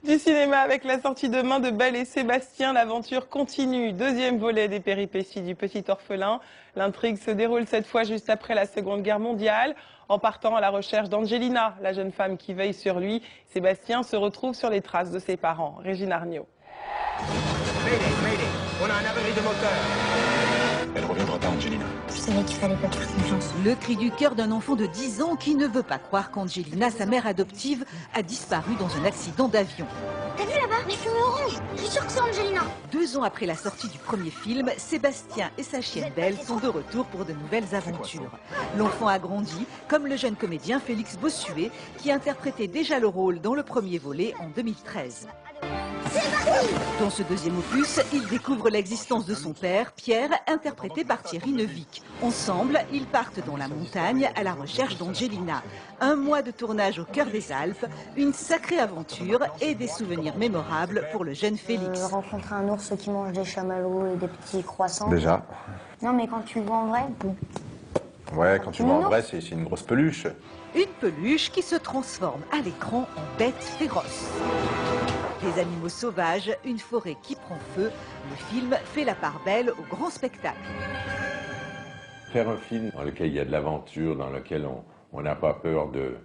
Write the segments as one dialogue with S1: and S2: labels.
S1: Du cinéma avec la sortie demain de Belle et Sébastien, l'aventure continue. Deuxième volet des péripéties du petit orphelin. L'intrigue se déroule cette fois juste après la Seconde Guerre mondiale. En partant à la recherche d'Angelina, la jeune femme qui veille sur lui, Sébastien se retrouve sur les traces de ses parents. Régine Arnaud.
S2: Mayday, on a un avarie de moteur.
S3: Elle reviendra pas, Angelina.
S4: Je savais qu'il fallait pas te faire confiance.
S5: Le cri du cœur d'un enfant de 10 ans qui ne veut pas croire qu'Angelina, sa mère adoptive, a disparu dans un accident d'avion.
S4: T'as vu là-bas? Les fumées oranges. Je suis sûre que c'est Angelina.
S5: 2 ans après la sortie du premier film, Sébastien et sa chienne Belle sont de retour pour de nouvelles aventures. L'enfant a grandi, comme le jeune comédien Félix Bossuet, qui interprétait déjà le rôle dans le premier volet en 2013. Dans ce deuxième opus, il découvre l'existence de son père, Pierre, interprété par Thierry Neuvik. Ensemble, ils partent dans la montagne à la recherche d'Angelina. 1 mois de tournage au cœur des Alpes, une sacrée aventure et des souvenirs mémorables pour le jeune Félix.
S4: Rencontrer un ours qui mange des chamallows et des petits croissants.
S3: Déjà.
S4: Non, mais quand tu le vois en vrai, bon.
S3: Ouais, quand tu vois en vrai, c'est une grosse peluche.
S5: Une peluche qui se transforme à l'écran en bête féroce. Des animaux sauvages, une forêt qui prend feu, le film fait la part belle au grand spectacle.
S6: Faire un film dans lequel il y a de l'aventure, dans lequel on n'a pas peur de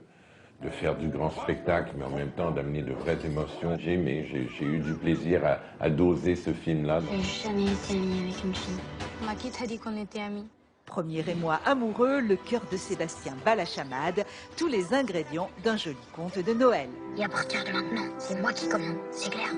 S6: faire du grand spectacle, mais en même temps d'amener de vraies émotions. J'ai eu du plaisir à doser ce film-là.
S4: J'ai jamais été amie avec une fille.
S7: Maki t'a dit qu'on était amis.
S5: Premier émoi amoureux, le cœur de Sébastien bat la chamade, tous les ingrédients d'un joli conte de Noël.
S4: Et à partir de maintenant, c'est moi qui commande, c'est clair?